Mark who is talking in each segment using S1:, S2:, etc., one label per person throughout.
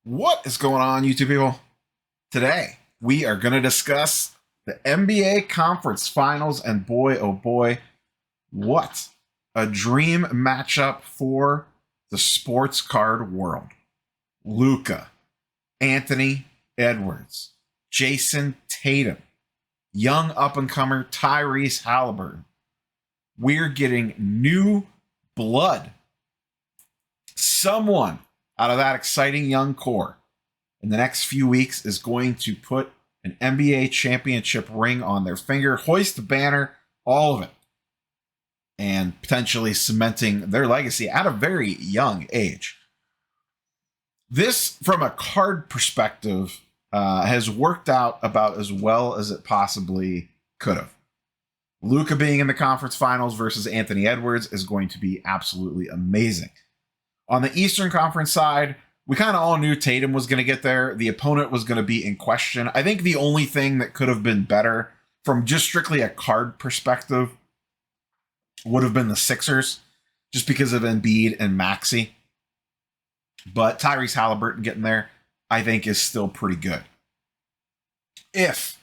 S1: What is going on, YouTube people? Today, we are going to discuss the NBA Conference Finals, and boy, oh boy, what a dream matchup for the sports card world. Luka, Anthony Edwards, Jason Tatum, young up-and-comer Tyrese Halliburton. We're getting new blood. Someone out of that exciting young core in the next few weeks is going to put an NBA championship ring on their finger, hoist the banner, all of it, and potentially cementing their legacy at a very young age. This, from a card perspective, has worked out about as well as it possibly could have. Luka being in the conference finals versus Anthony Edwards is going to be absolutely amazing. On the Eastern Conference side, we kind of all knew Tatum was going to get there. The opponent was going to be in question. I think the only thing that could have been better from just strictly a card perspective would have been the Sixers, just because of Embiid and Maxey. But Tyrese Halliburton getting there, I think, is still pretty good. If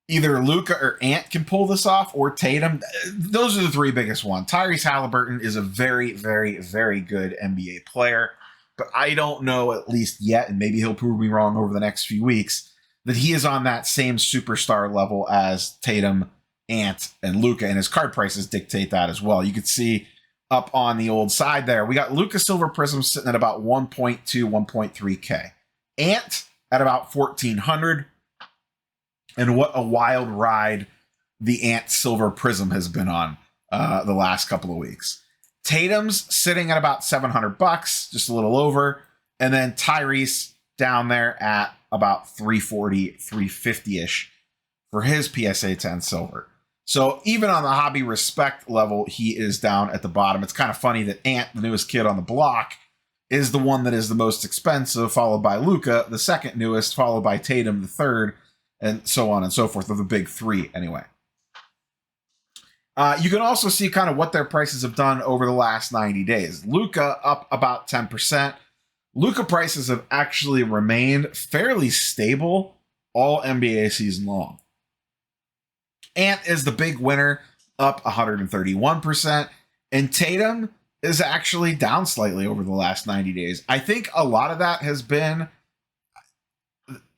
S1: either Luka or Ant can pull this off, or Tatum, those are the three biggest ones. Tyrese Halliburton is a very, very, very good NBA player, but I don't know, at least yet, and maybe he'll prove me wrong over the next few weeks, that he is on that same superstar level as Tatum, Ant, and Luka, and his card prices dictate that as well. You could see up on the old side there, we got Luka Silver Prism sitting at about 1.2, 1.3K. Ant at about 1,400. And what a wild ride the Ant Silver Prism has been on the last couple of weeks. Tatum's sitting at about $700, just a little over. And then Tyrese down there at about 340, 350-ish for his PSA 10 silver. So even on the hobby respect level, he is down at the bottom. It's kind of funny that Ant, the newest kid on the block, is the one that is the most expensive, followed by Luka, the second newest, followed by Tatum, the third, and so on and so forth, of the big three anyway. You can also see kind of what their prices have done over the last 90 days. Luka up about 10%. Luka prices have actually remained fairly stable all NBA season long. Ant is the big winner, up 131%. And Tatum is actually down slightly over the last 90 days. I think a lot of that has been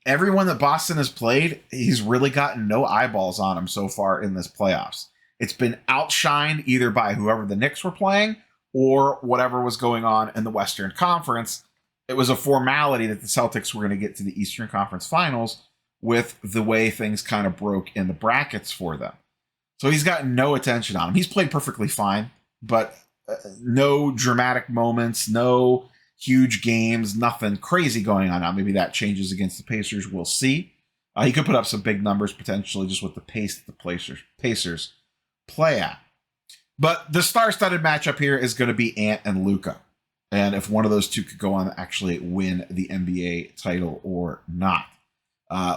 S1: everyone that Boston has played, he's really gotten no eyeballs on him so far in this playoffs. It's been outshined either by whoever the Knicks were playing or whatever was going on in the Western Conference. It was a formality that the Celtics were going to get to the Eastern Conference Finals with the way things kind of broke in the brackets for them. So he's gotten no attention on him. He's played perfectly fine, but no dramatic moments, no huge games, nothing crazy going on. Now, maybe that changes against the Pacers. We'll see. He could put up some big numbers potentially just with the pace that the Pacers play at. But the star-studded matchup here is going to be Ant and Luka. And if one of those two could go on to actually win the NBA title or not.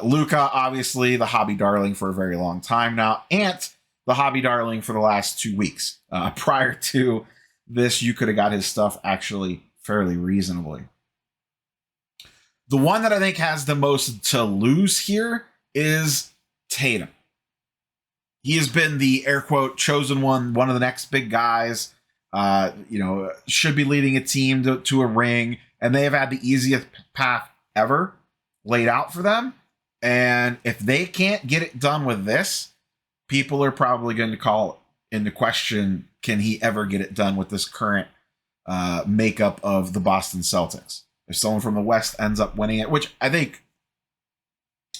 S1: Luka, obviously, the hobby darling for a very long time now. Ant, the hobby darling for the last 2 weeks. Prior to this, you could have got his stuff actually fairly reasonably. The one that I think has the most to lose here is Tatum. He has been the air quote chosen one of the next big guys. Should be leading a team to a ring, and they have had the easiest path ever laid out for them. And if they can't get it done with this, people are probably going to call into question, can he ever get it done with this current makeup of the Boston Celtics? If someone from the West ends up winning it, which I think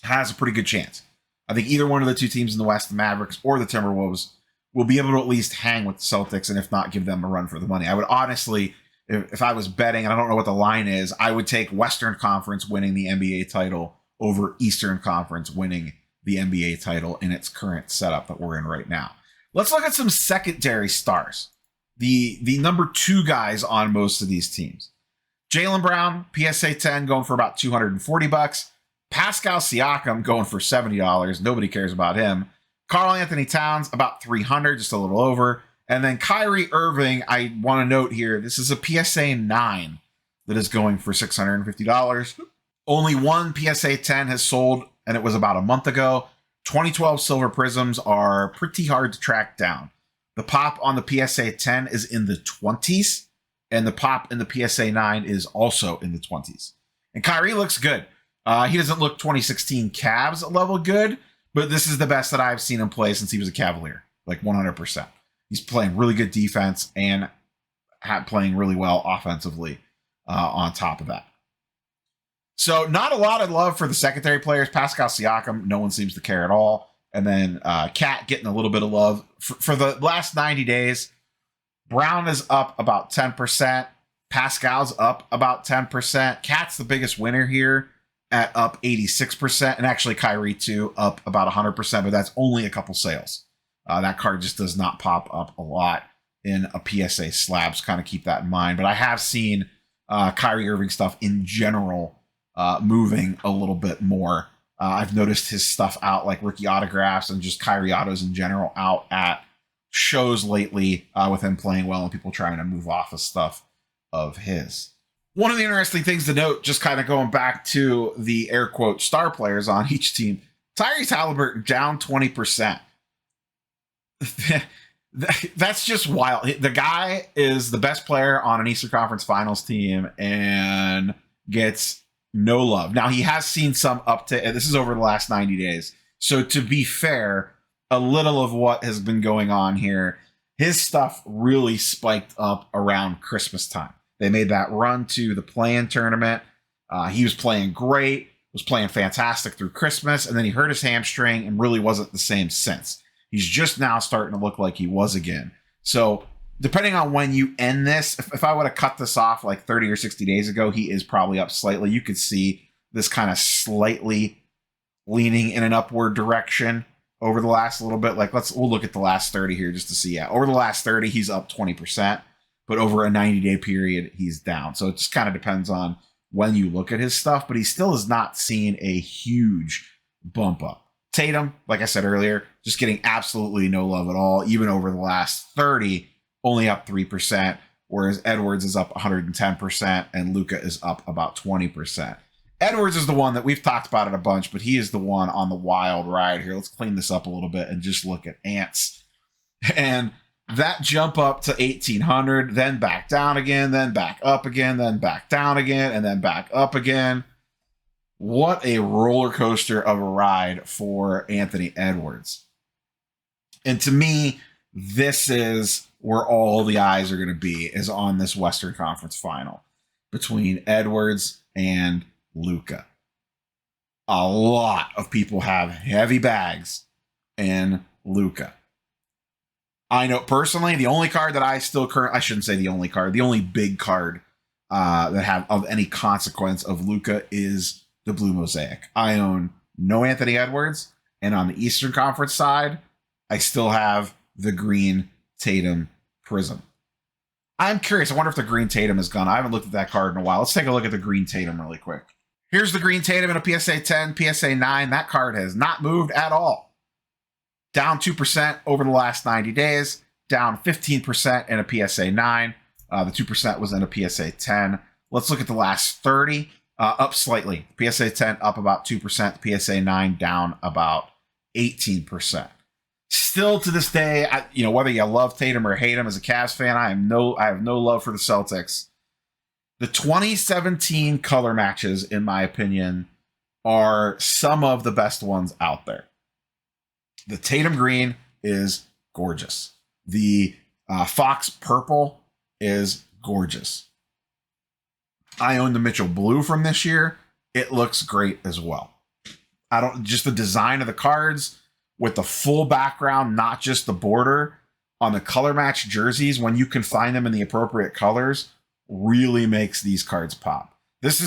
S1: has a pretty good chance. I think either one of the two teams in the West, the Mavericks or the Timberwolves, will be able to at least hang with the Celtics, and if not, give them a run for the money. I would honestly, if I was betting, and I don't know what the line is, I would take Western Conference winning the NBA title over Eastern Conference winning the NBA title in its current setup that we're in right now. Let's look at some secondary stars. The number two guys on most of these teams. Jaylen Brown, PSA 10, going for about $240. Pascal Siakam going for $70. Nobody cares about him. Karl Anthony Towns, about $300, just a little over. And then Kyrie Irving, I want to note here, this is a PSA 9. that is going for $650. Only one PSA 10 has sold, and it was about a month ago. 2012 silver prisms are pretty hard to track down. The pop on the PSA 10 is in the 20s, and the pop in the PSA 9 is also in the 20s. And Kyrie looks good. He doesn't look 2016 Cavs level good, but this is the best that I've seen him play since he was a Cavalier, like 100%. He's playing really good defense and playing really well offensively on top of that. So not a lot of love for the secondary players. Pascal Siakam, no one seems to care at all. And then Cat getting a little bit of love. For the last 90 days, Brown is up about 10%. Pascal's up about 10%. Cat's the biggest winner here at up 86%. And actually Kyrie too, up about 100%, but that's only a couple sales. That card just does not pop up a lot in a PSA slabs. Kind of keep that in mind. But I have seen Kyrie Irving stuff in general moving a little bit more. I've noticed his stuff out, like rookie autographs and just Kyrie autos in general, out at shows lately with him playing well and people trying to move off of stuff of his. One of the interesting things to note, just kind of going back to the air quote star players on each team, Tyrese Halliburton down 20%. That's just wild. The guy is the best player on an Eastern Conference Finals team and gets no love. Now, he has seen some uptick, and this is over the last 90 days. So to be fair, a little of what has been going on here, his stuff really spiked up around Christmas time. They made that run to the play-in tournament. He was playing great, was playing fantastic through Christmas, and then he hurt his hamstring and really wasn't the same since. He's just now starting to look like he was again. So depending on when you end this, if I would have cut this off like 30 or 60 days ago, he is probably up slightly. You could see this kind of slightly leaning in an upward direction over the last little bit. Like we'll look at the last 30 here just to see. Yeah, over the last 30, he's up 20%, but over a 90-day period, he's down. So it just kind of depends on when you look at his stuff, but he still has not seen a huge bump up. Tatum, like I said earlier, just getting absolutely no love at all, even over the last 30, only up 3%, whereas Edwards is up 110% and Luka is up about 20%. Edwards is the one that we've talked about it a bunch, but he is the one on the wild ride here. Let's clean this up a little bit and just look at ants. And that jump up to 1,800, then back down again, then back up again, then back down again, and then back up again. What a roller coaster of a ride for Anthony Edwards. And to me, this is where all the eyes are going to be, is on this Western Conference final between Edwards and Luka. A lot of people have heavy bags in Luka. I know personally, the only card that I shouldn't say the only card, the only big card that have of any consequence of Luka is the Blue Mosaic. I own no Anthony Edwards, and on the Eastern Conference side, I still have the green Tatum Prism. I'm curious. I wonder if the green Tatum is gone. I haven't looked at that card in a while. Let's take a look at the green Tatum really quick. Here's the green Tatum in a PSA 10, PSA 9. That card has not moved at all. Down 2% over the last 90 days. Down 15% in a PSA 9. The 2% was in a PSA 10. Let's look at the last 30. Up slightly. PSA 10 up about 2%. PSA 9 down about 18%. Still to this day, whether you love Tatum or hate him as a Cavs fan, I have no love for the Celtics. The 2017 color matches, in my opinion, are some of the best ones out there. The Tatum green is gorgeous. The Fox purple is gorgeous. I own the Mitchell blue from this year. It looks great as well. Just the design of the cards with the full background, not just the border on the color match jerseys, when you can find them in the appropriate colors, really makes these cards pop. This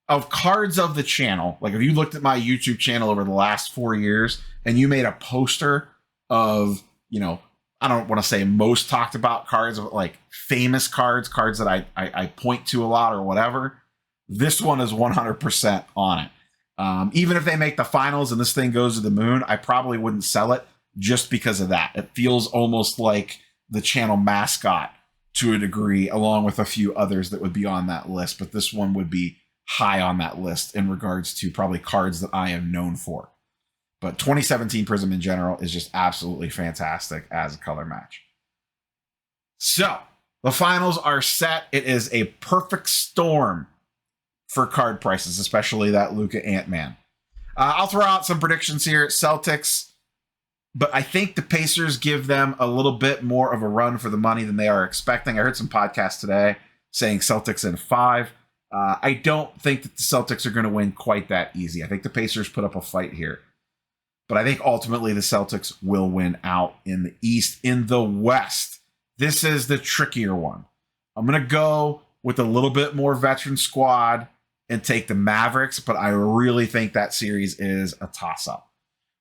S1: of cards of the channel. Like if you looked at my YouTube channel over the last 4 years and you made a poster of, I don't want to say most talked about cards, but like famous cards that I point to a lot or whatever, this one is 100% on it. Even if they make the finals and this thing goes to the moon, I probably wouldn't sell it just because of that. It feels almost like the channel mascot to a degree, along with a few others that would be on that list. But this one would be high on that list in regards to probably cards that I am known for. But 2017 Prism in general is just absolutely fantastic as a color match. So the finals are set. It is a perfect storm for card prices, especially that Luka Ant-Man. I'll throw out some predictions here. Celtics, but I think the Pacers give them a little bit more of a run for the money than they are expecting. I heard some podcasts today saying Celtics in 5. I don't think that the Celtics are going to win quite that easy. I think the Pacers put up a fight here. But I think ultimately the Celtics will win out in the East. In the West, this is the trickier one. I'm going to go with a little bit more veteran squad and take the Mavericks, but I really think that series is a toss-up.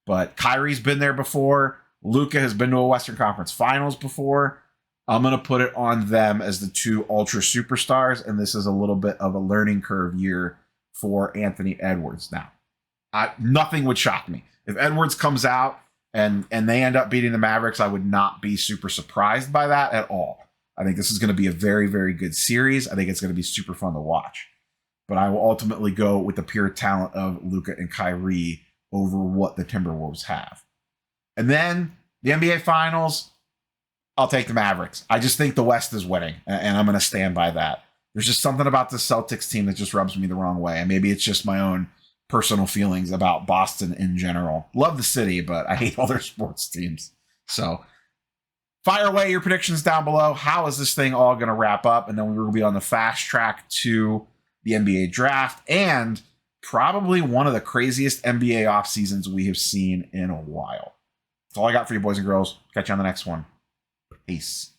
S1: But Kyrie's been there before. Luka has been to a Western Conference Finals before. I'm going to put it on them as the 2 ultra superstars, and this is a little bit of a learning curve year for Anthony Edwards. Now, nothing would shock me. If Edwards comes out and they end up beating the Mavericks, I would not be super surprised by that at all. I think this is going to be a very, very good series. I think it's going to be super fun to watch. But I will ultimately go with the pure talent of Luka and Kyrie over what the Timberwolves have. And then the NBA Finals, I'll take the Mavericks. I just think the West is winning, and I'm going to stand by that. There's just something about the Celtics team that just rubs me the wrong way. And maybe it's just my own personal feelings about Boston in general. Love the city, but I hate all their sports teams. So fire away your predictions down below. How is this thing all going to wrap up? And then we're going to be on the fast track to the NBA draft and probably one of the craziest NBA off seasons we have seen in a while. That's all I got for you, boys and girls. Catch you on the next one. Peace.